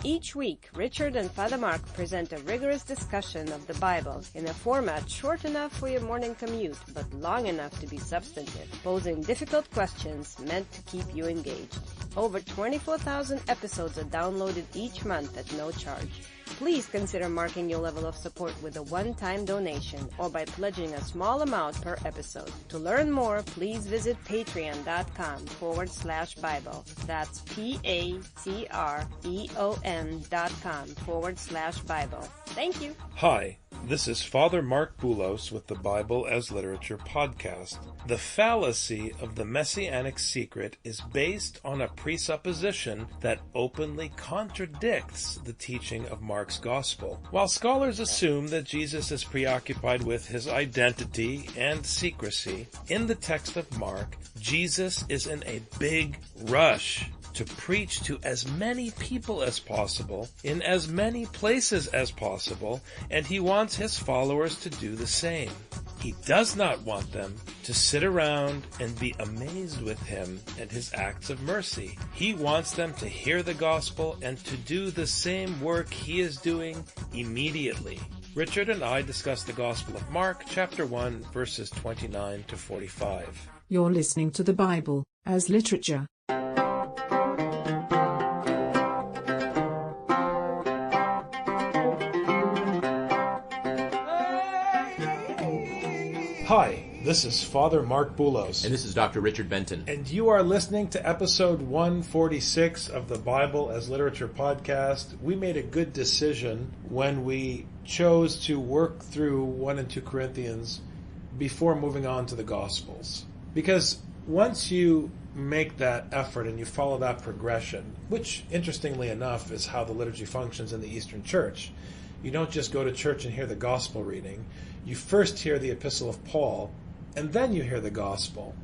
Each week, Richard and Father Mark present a rigorous discussion of the Bible in a format short enough for your morning commute, but long enough to be substantive, posing difficult questions meant to keep you engaged. Over 24,000 episodes are downloaded each month at no charge. Please consider marking your level of support with a one-time donation or by pledging a small amount per episode. To learn more, please visit patreon.com/Bible. That's patreon.com/Bible. Thank you. Hi, this is Father Mark Boulos with the Bible as Literature podcast. The fallacy of the Messianic secret is based on a presupposition that openly contradicts the teaching of Mark's gospel. While scholars assume that Jesus is preoccupied with his identity and secrecy, in the text of Mark, Jesus is in a big rush to preach to as many people as possible, in as many places as possible, and he wants his followers to do the same. He does not want them to sit around and be amazed with him and his acts of mercy. He wants them to hear the gospel and to do the same work he is doing immediately. Richard and I discuss the Gospel of Mark, chapter 1, verses 29 to 45. You're listening to the Bible as Literature. Hi, this is Father Mark Boulos. And this is Dr. Richard Benton. And you are listening to episode 146 of the Bible as Literature podcast. We made a good decision when we chose to work through 1 and 2 Corinthians before moving on to the Gospels. Because once you make that effort and you follow that progression, which interestingly enough is how the liturgy functions in the Eastern Church, you don't just go to church and hear the gospel reading. You first hear the epistle of Paul, and then you hear the gospel.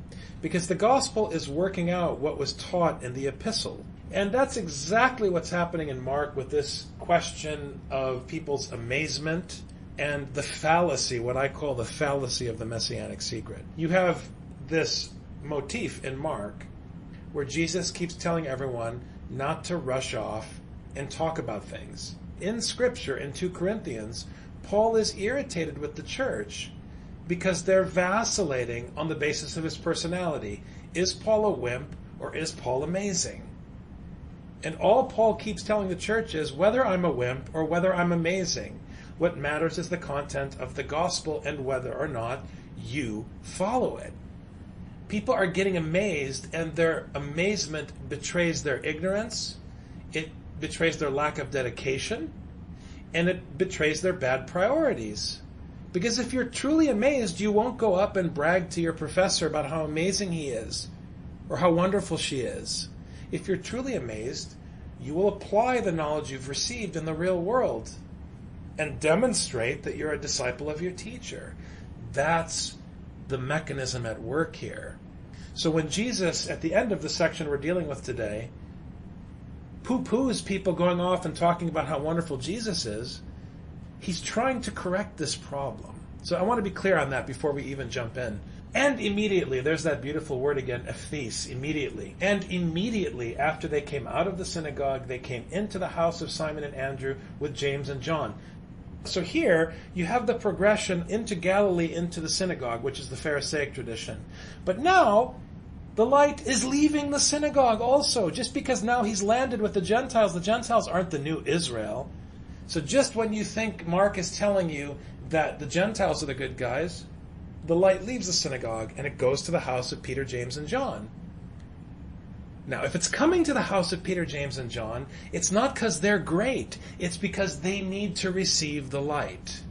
Because the gospel is working out what was taught in the epistle. And that's exactly what's happening in Mark with this question of people's amazement and the fallacy, what I call the fallacy of the Messianic secret. You have this motif in Mark where Jesus keeps telling everyone not to rush off and talk about things. In Scripture, in 2 Corinthians, Paul is irritated with the church because they're vacillating on the basis of his personality. Is Paul a wimp or is Paul amazing? And all Paul keeps telling the church is whether I'm a wimp or whether I'm amazing, what matters is the content of the gospel and whether or not you follow it. People are getting amazed, and their amazement betrays their ignorance, it betrays their lack of dedication, and it betrays their bad priorities. Because if you're truly amazed, you won't go up and brag to your professor about how amazing he is or how wonderful she is. If you're truly amazed, you will apply the knowledge you've received in the real world and demonstrate that you're a disciple of your teacher. That's the mechanism at work here. So when Jesus, at the end of the section we're dealing with today, poo-poos people going off and talking about how wonderful Jesus is, he's trying to correct this problem. So I want to be clear on that before we even jump in. And immediately, there's that beautiful word again, ephes, immediately. And immediately after they came out of the synagogue, they came into the house of Simon and Andrew with James and John. So here, you have the progression into Galilee, into the synagogue, which is the Pharisaic tradition. But now, the light is leaving the synagogue also. Just because now he's landed with the Gentiles aren't the new Israel. So just when you think Mark is telling you that the Gentiles are the good guys, the light leaves the synagogue and it goes to the house of Peter, James, and John. Now, if it's coming to the house of Peter, James, and John, it's not because they're great. It's because they need to receive the light.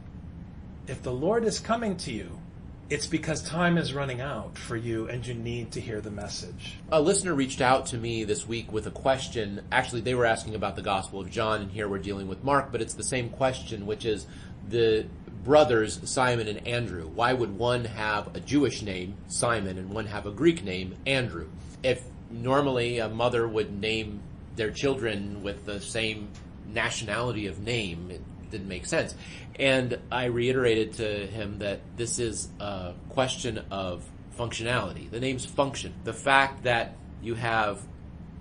If the Lord is coming to you, it's because time is running out for you and you need to hear the message. A listener reached out to me this week with a question. Actually, they were asking about the Gospel of John, and here we're dealing with Mark, but it's the same question, which is the brothers Simon and Andrew. Why would one have a Jewish name, Simon, and one have a Greek name, Andrew? If normally a mother would name their children with the same nationality of name, it didn't make sense. And I reiterated to him that this is a question of functionality. The names function. The fact that you have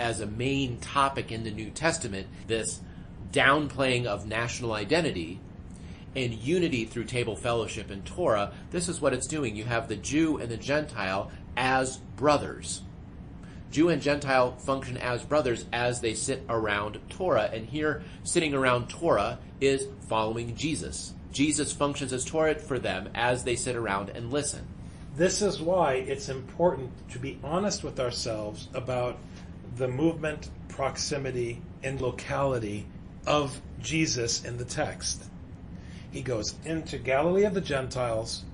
as a main topic in the New Testament this downplaying of national identity and unity through table fellowship and Torah, this is what it's doing. You have the Jew and the Gentile as brothers. Jew and Gentile function as brothers as they sit around Torah. And here, sitting around Torah is following Jesus. Jesus functions as Torah for them as they sit around and listen. This is why it's important to be honest with ourselves about the movement, proximity, and locality of Jesus in the text. He goes into Galilee of the Gentiles,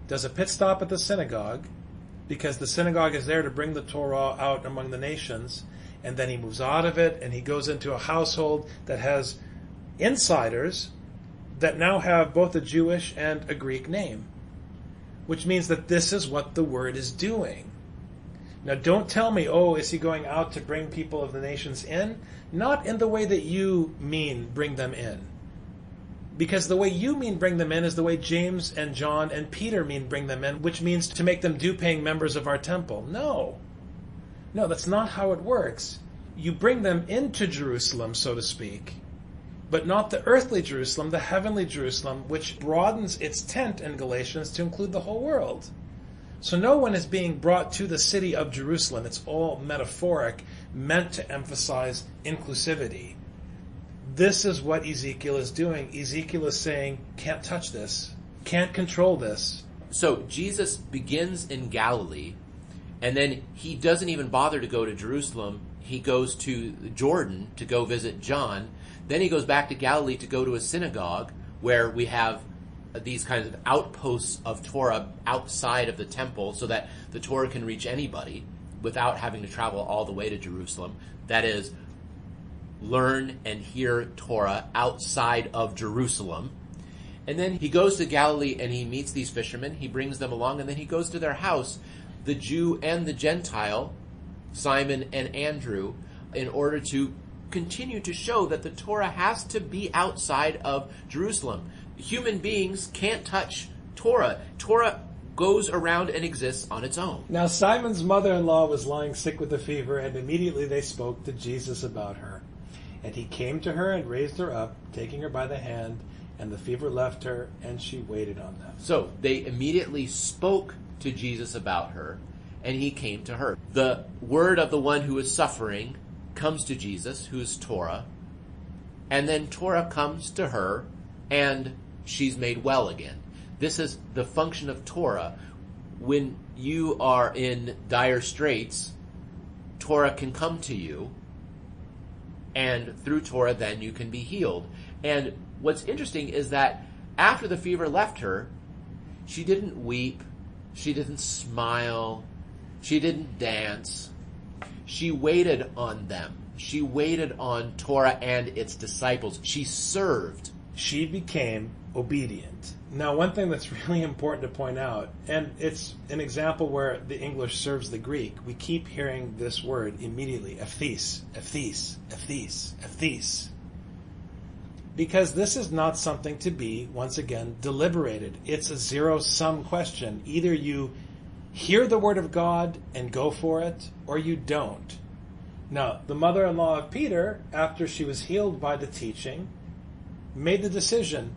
does a pit stop at the synagogue, because the synagogue is there to bring the Torah out among the nations, and then he moves out of it and he goes into a household that has insiders that now have both a Jewish and a Greek name, which means that this is what the word is doing. Now don't tell me, is he going out to bring people of the nations in? Not in the way that you mean bring them in. Because the way you mean bring them in is the way James and John and Peter mean bring them in, which means to make them due-paying members of our temple. No, that's not how it works. You bring them into Jerusalem, so to speak, but not the earthly Jerusalem, the heavenly Jerusalem, which broadens its tent in Galatians to include the whole world. So no one is being brought to the city of Jerusalem. It's all metaphoric, meant to emphasize inclusivity. This is what Ezekiel is doing. Ezekiel is saying, can't touch this, can't control this. So Jesus begins in Galilee, and then he doesn't even bother to go to Jerusalem. He goes to Jordan to go visit John. Then he goes back to Galilee to go to a synagogue where we have these kinds of outposts of Torah outside of the temple so that the Torah can reach anybody without having to travel all the way to Jerusalem. That is, learn and hear Torah outside of Jerusalem. And then he goes to Galilee and he meets these fishermen. He brings them along, and then he goes to their house, the Jew and the Gentile, Simon and Andrew, in order to continue to show that the Torah has to be outside of Jerusalem. Human beings can't touch Torah. Torah goes around and exists on its own. Now Simon's mother-in-law was lying sick with a fever, and immediately they spoke to Jesus about her. And he came to her and raised her up, taking her by the hand, and the fever left her, and she waited on them. So they immediately spoke to Jesus about her, and he came to her. The word of the one who is suffering comes to Jesus, who is Torah, and then Torah comes to her, and she's made well again. This is the function of Torah. When you are in dire straits, Torah can come to you, and through Torah then you can be healed. And what's interesting is that after the fever left her, she didn't weep, she didn't smile, she didn't dance. She waited on them. She waited on Torah and its disciples. She served. She became obedient. Now, one thing that's really important to point out, and it's an example where the English serves the Greek, we keep hearing this word immediately, ephes, ephes, ephes, ephes. Because this is not something to be, once again, deliberated. It's a zero-sum question. Either you hear the word of God and go for it, or you don't. Now, the mother-in-law of Peter, after she was healed by the teaching, made the decision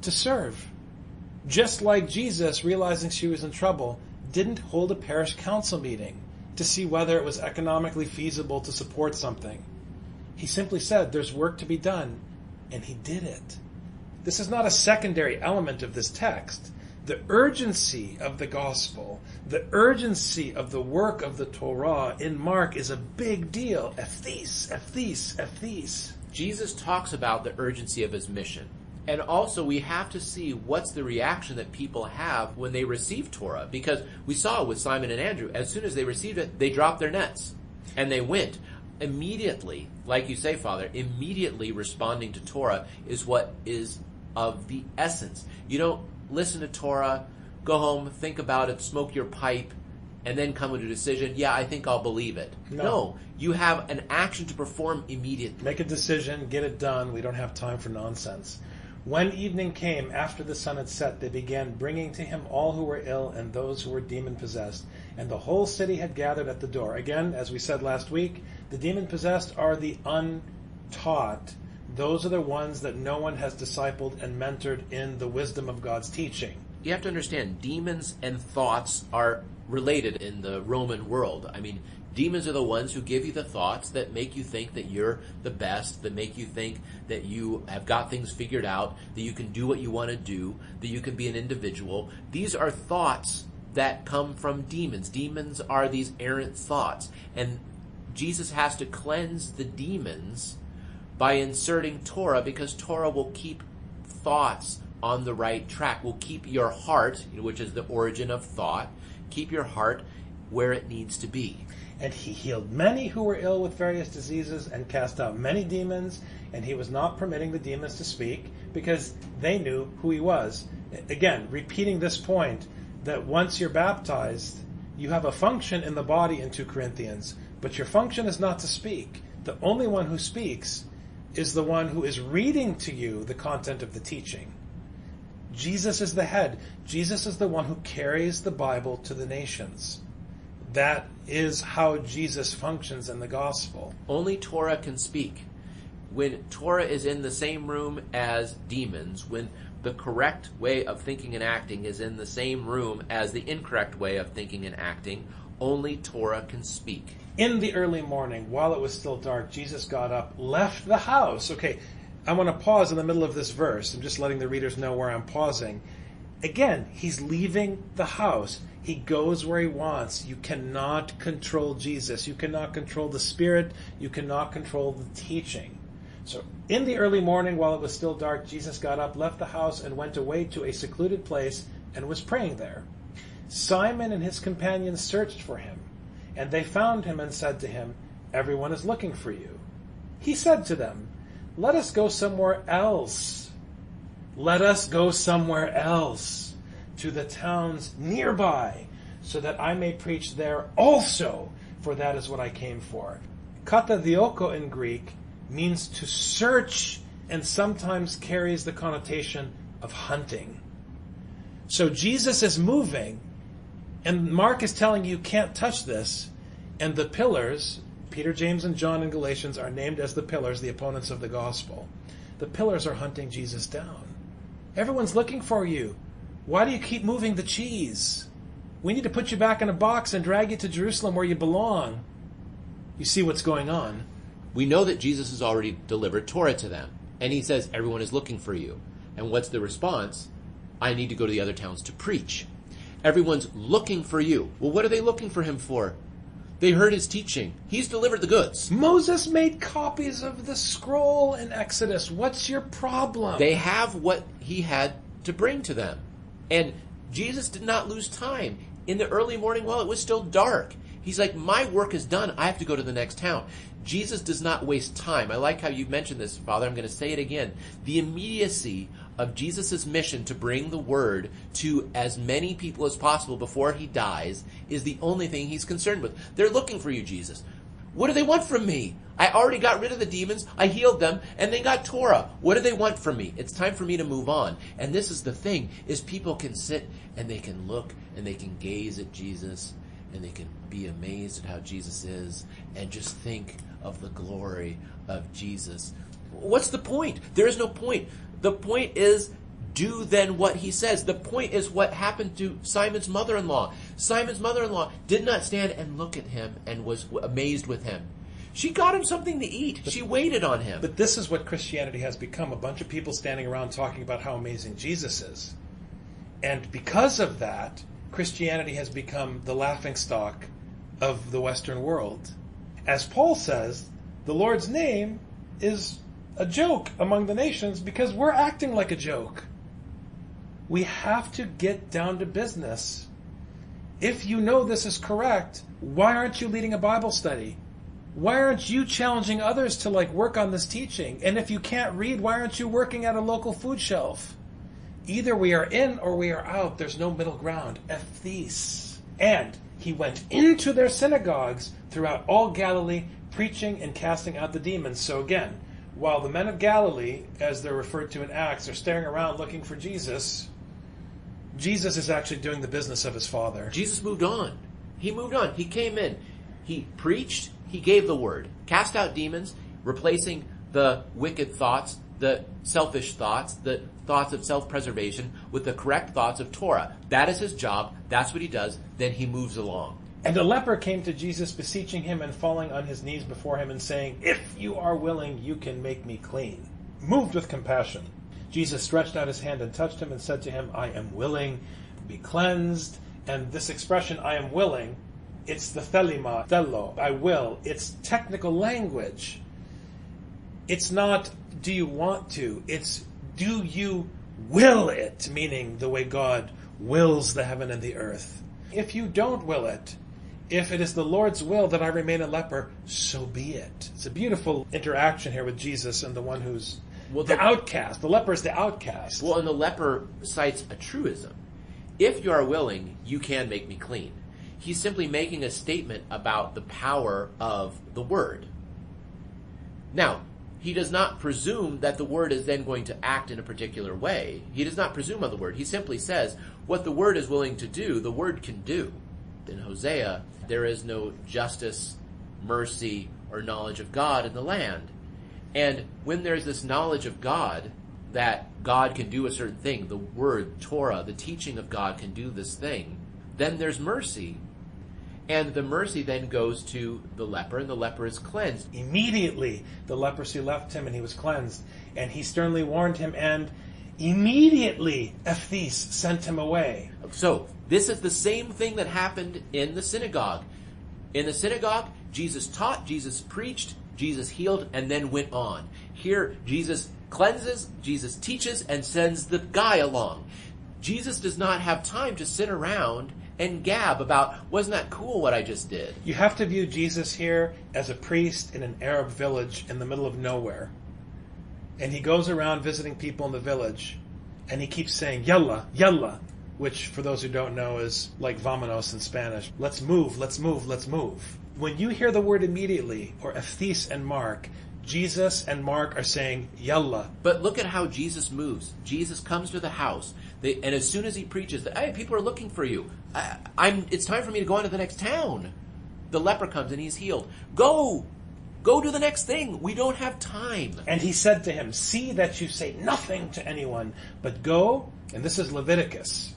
to serve. Just like Jesus, realizing she was in trouble, didn't hold a parish council meeting to see whether it was economically feasible to support something. He simply said, there's work to be done, and he did it. This is not a secondary element of this text. The urgency of the gospel, the urgency of the work of the Torah in Mark is a big deal. Ephes, ephes, ephes. Jesus talks about the urgency of his mission. And also we have to see what's the reaction that people have when they receive Torah. Because we saw with Simon and Andrew, as soon as they received it, they dropped their nets. And they went. Immediately, like you say, Father, immediately responding to Torah is what is of the essence. You don't listen to Torah, go home, think about it, smoke your pipe, and then come with a decision, yeah, I think I'll believe it. No, you have an action to perform immediately. Make a decision, get it done. We don't have time for nonsense. When evening came, after the sun had set, they began bringing to him all who were ill and those who were demon-possessed. And the whole city had gathered at the door. Again, as we said last week, the demon-possessed are the untaught those are the ones that no one has discipled and mentored in the wisdom of God's teaching. You have to understand, demons and thoughts are related in the Roman world. I mean, demons are the ones who give you the thoughts that make you think that you're the best, that make you think that you have got things figured out, that you can do what you want to do, that you can be an individual. These are thoughts that come from demons. Demons are these errant thoughts. And Jesus has to cleanse the demons by inserting Torah, because Torah will keep thoughts on the right track, will keep your heart, which is the origin of thought, keep your heart where it needs to be. And he healed many who were ill with various diseases and cast out many demons, and he was not permitting the demons to speak because they knew who he was. Again, repeating this point that once you're baptized, you have a function in the body in 2 Corinthians, but your function is not to speak. The only one who speaks is the one who is reading to you the content of the teaching. Jesus is the head. Jesus is the one who carries the Bible to the nations. That is how Jesus functions in the gospel. Only Torah can speak. When Torah is in the same room as demons, when the correct way of thinking and acting is in the same room as the incorrect way of thinking and acting, only Torah can speak. In the early morning, while it was still dark, Jesus got up, left the house. Okay, I want to pause in the middle of this verse. I'm just letting the readers know where I'm pausing. Again, he's leaving the house. He goes where he wants. You cannot control Jesus. You cannot control the Spirit. You cannot control the teaching. So in the early morning, while it was still dark, Jesus got up, left the house, and went away to a secluded place and was praying there. Simon and his companions searched for him, and they found him and said to him, "Everyone is looking for you." He said to them, "Let us go somewhere else. Let us go somewhere else, to the towns nearby, so that I may preach there also, for that is what I came for." Katadioko in Greek means to search and sometimes carries the connotation of hunting. So Jesus is moving, and Mark is telling you can't touch this, and the pillars, Peter, James, and John in Galatians are named as the pillars, the opponents of the gospel. The pillars are hunting Jesus down. Everyone's looking for you. Why do you keep moving the cheese? We need to put you back in a box and drag you to Jerusalem where you belong. You see what's going on. We know that Jesus has already delivered Torah to them. And he says, everyone is looking for you. And what's the response? I need to go to the other towns to preach. Everyone's looking for you. Well, what are they looking for him for? They heard his teaching. He's delivered the goods. Moses made copies of the scroll in Exodus. What's your problem? They have what he had to bring to them. And Jesus did not lose time. In the early morning while it was still dark, he's like, my work is done. I have to go to the next town. Jesus does not waste time. I like how you mentioned this, Father. I'm going to say it again. The immediacy of Jesus' mission to bring the word to as many people as possible before he dies is the only thing he's concerned with. They're looking for you, Jesus. What do they want from me? I already got rid of the demons, I healed them, and they got Torah. What do they want from me? It's time for me to move on. And this is the thing, is people can sit and they can look and they can gaze at Jesus and they can be amazed at how Jesus is and just think of the glory of Jesus. What's the point? There is no point. The point is, do then what he says. The point is what happened to Simon's mother-in-law. Simon's mother-in-law did not stand and look at him and was amazed with him. She got him something to eat. She waited on him. But this is what Christianity has become. A bunch of people standing around talking about how amazing Jesus is. And because of that, Christianity has become the laughingstock of the Western world. As Paul says, the Lord's name is a joke among the nations because we're acting like a joke. We have to get down to business. If you know this is correct, why aren't you leading a Bible study? Why aren't you challenging others to work on this teaching? And if you can't read, why aren't you working at a local food shelf? Either we are in or we are out. There's no middle ground. Ephes. And he went into their synagogues throughout all Galilee, preaching and casting out the demons. So again, while the men of Galilee, as they're referred to in Acts, are staring around looking for Jesus, Jesus is actually doing the business of his Father. Jesus moved on. He moved on. He came in. He preached. He gave the word. Cast out demons, replacing the wicked thoughts, the selfish thoughts, the thoughts of self-preservation with the correct thoughts of Torah. That is his job. That's what he does. Then he moves along. And a leper came to Jesus, beseeching him and falling on his knees before him and saying, "If you are willing, you can make me clean." Moved with compassion, Jesus stretched out his hand and touched him and said to him, "I am willing, be cleansed." And this expression, "I am willing," it's the thelema, thelo, I will. It's technical language. It's not, do you want to? It's, do you will it? Meaning the way God wills the heaven and the earth. If you don't will it, if it is the Lord's will that I remain a leper, so be it. It's a beautiful interaction here with Jesus and the one who's the outcast. The leper is the outcast. Well, and the leper cites a truism. If you are willing, you can make me clean. He's simply making a statement about the power of the word. Now, he does not presume that the word is then going to act in a particular way. He does not presume on the word. He simply says, what the word is willing to do, the word can do. In Hosea, there is no justice, mercy, or knowledge of God in the land. And when there's this knowledge of God, that God can do a certain thing, the word, Torah, the teaching of God can do this thing, then there's mercy. And the mercy then goes to the leper, and the leper is cleansed. Immediately the leprosy left him and he was cleansed. And he sternly warned him, and immediately Ephes sent him away. So, this is the same thing that happened in the synagogue. In the synagogue, Jesus taught, Jesus preached, Jesus healed, and then went on. Here, Jesus cleanses, Jesus teaches, and sends the guy along. Jesus does not have time to sit around and gab about, wasn't that cool what I just did? You have to view Jesus here as a priest in an Arab village in the middle of nowhere. And he goes around visiting people in the village, and he keeps saying, "Yalla, yalla," which, for those who don't know, is like vamonos in Spanish. Let's move, let's move, let's move. When you hear the word immediately, or Ephes and Mark, Jesus and Mark are saying, "Yalla." But look at how Jesus moves. Jesus comes to the house, and as soon as he preaches, hey, people are looking for you. It's time for me to go on to the next town. The leper comes and he's healed. Go to the next thing. We don't have time. And he said to him, "See that you say nothing to anyone, but go," and this is Leviticus,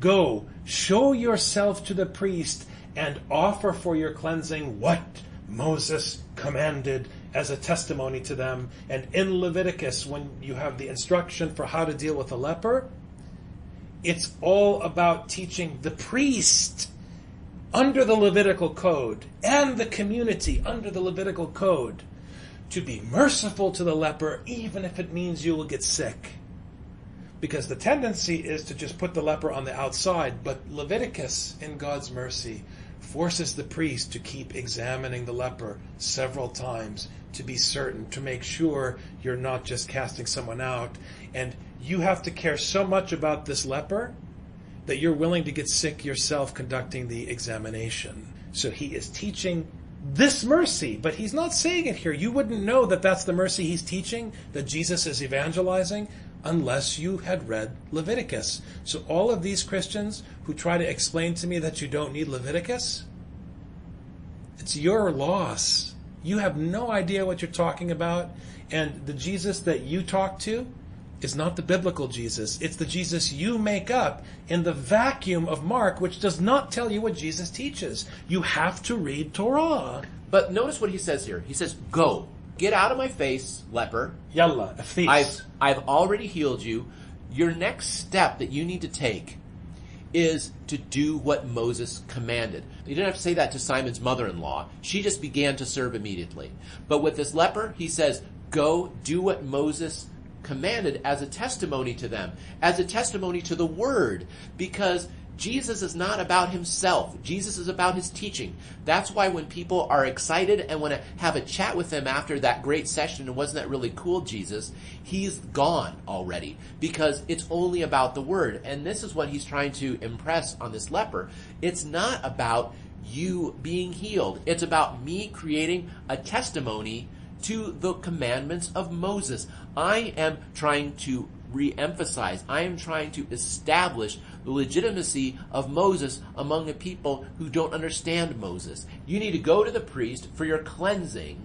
"go, show yourself to the priest, and offer for your cleansing what Moses commanded as a testimony to them." And in Leviticus, when you have the instruction for how to deal with a leper, it's all about teaching the priest under the Levitical code and the community under the Levitical code to be merciful to the leper, even if it means you will get sick. Because the tendency is to just put the leper on the outside, but Leviticus, in God's mercy, forces the priest to keep examining the leper several times to be certain, to make sure you're not just casting someone out. And you have to care so much about this leper that you're willing to get sick yourself conducting the examination. So he is teaching this mercy, but he's not saying it here. You wouldn't know that that's the mercy he's teaching, that Jesus is evangelizing, unless you had read Leviticus. So all of these Christians who try to explain to me that you don't need Leviticus, it's your loss. You have no idea what you're talking about, and the Jesus that you talk to is not the biblical Jesus. It's the Jesus you make up in the vacuum of Mark, which does not tell you what Jesus teaches. You have to read Torah. But notice what he says here. He says, go. Get out of my face, leper. Yalla, Ephes. I've already healed you. Your next step that you need to take is to do what Moses commanded. You didn't have to say that to Simon's mother-in-law. She just began to serve immediately. But with this leper, he says, go do what Moses commanded as a testimony to them, as a testimony to the word, because Jesus is not about himself. Jesus is about his teaching. That's why when people are excited and want to have a chat with him after that great session, and wasn't that really cool, Jesus, he's gone already, because it's only about the word. And this is what he's trying to impress on this leper. It's not about you being healed. It's about me creating a testimony to the commandments of Moses. I am trying to re-emphasize, I am trying to establish the legitimacy of Moses among the people who don't understand Moses. You need to go to the priest for your cleansing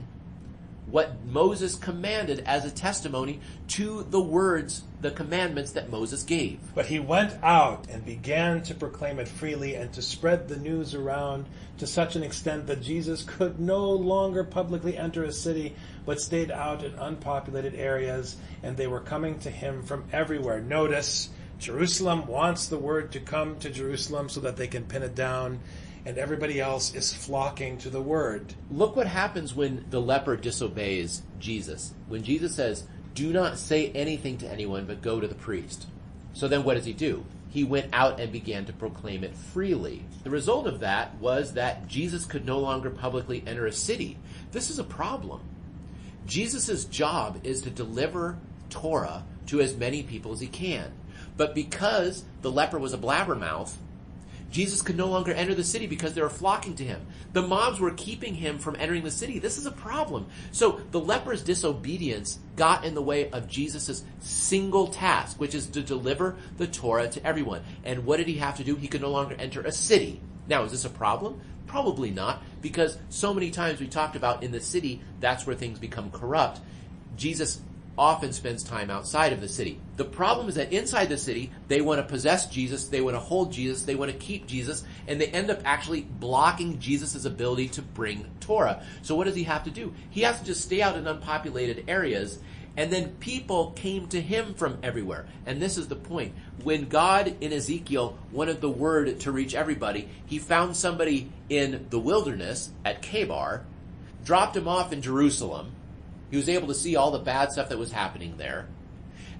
what Moses commanded as a testimony to the words, the commandments that Moses gave. But he went out and began to proclaim it freely and to spread the news around to such an extent that Jesus could no longer publicly enter a city, but stayed out in unpopulated areas, and they were coming to him from everywhere. Notice, Jerusalem wants the word to come to Jerusalem so that they can pin it down, and everybody else is flocking to the word. Look what happens when the leper disobeys Jesus. When Jesus says, do not say anything to anyone, but go to the priest. So then what does he do? He went out and began to proclaim it freely. The result of that was that Jesus could no longer publicly enter a city. This is a problem. Jesus' job is to deliver Torah to as many people as he can. But because the leper was a blabbermouth, Jesus could no longer enter the city because they were flocking to him. The mobs were keeping him from entering the city. This is a problem. So the leper's disobedience got in the way of Jesus' single task, which is to deliver the Torah to everyone. And what did he have to do? He could no longer enter a city. Now, is this a problem? Probably not, because so many times we talked about in the city, that's where things become corrupt. Jesus often spends time outside of the city. The problem is that inside the city, they want to possess Jesus, they want to hold Jesus, they want to keep Jesus, and they end up actually blocking Jesus' ability to bring Torah. So what does he have to do? He has to just stay out in unpopulated areas, and then people came to him from everywhere. And this is the point. When God in Ezekiel wanted the word to reach everybody, he found somebody in the wilderness at Kabar, dropped him off in Jerusalem. He was able to see all the bad stuff that was happening there.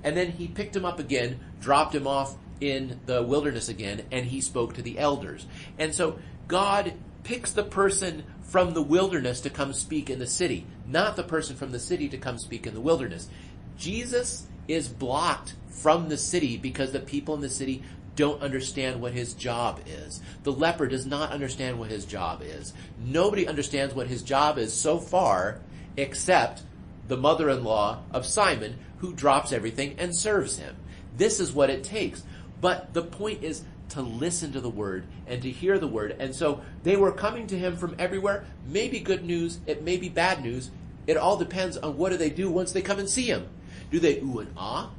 And then he picked him up again, dropped him off in the wilderness again, and he spoke to the elders. And so God picks the person from the wilderness to come speak in the city, not the person from the city to come speak in the wilderness. Jesus is blocked from the city because the people in the city don't understand what his job is. The leper does not understand what his job is. Nobody understands what his job is so far, except the mother-in-law of Simon, who drops everything and serves him. This is what it takes. But the point is to listen to the word and to hear the word. And so they were coming to him from everywhere. Maybe good news, it may be bad news. It all depends on what do they do once they come and see him. Do they ooh and ah?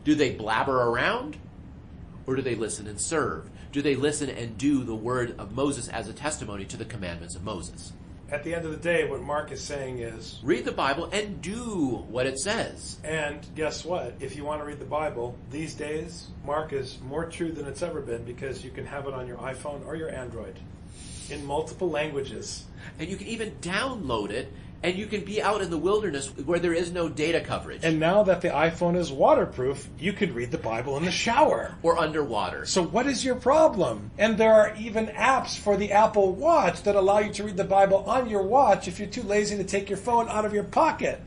Do they blabber around? Or do they listen and serve? Do they listen and do the word of Moses as a testimony to the commandments of Moses? At the end of the day, what Mark is saying is, read the Bible and do what it says. And guess what? If you want to read the Bible, these days, Mark is more true than it's ever been because you can have it on your iPhone or your Android in multiple languages. And you can even download it, and you can be out in the wilderness where there is no data coverage. And now that the iPhone is waterproof, you could read the Bible in the shower. Or underwater. So what is your problem? And there are even apps for the Apple Watch that allow you to read the Bible on your watch if you're too lazy to take your phone out of your pocket.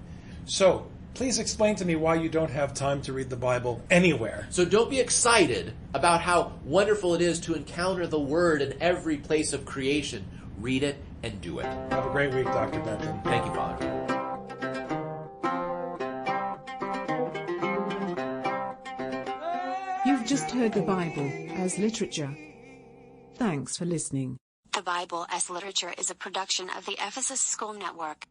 So please explain to me why you don't have time to read the Bible anywhere. So don't be excited about how wonderful it is to encounter the Word in every place of creation. Read it and do it. Have a great week, Dr. Benton. Thank you, Father. You've just heard the Bible as literature. Thanks for listening. The Bible as Literature is a production of the Ephesus School Network.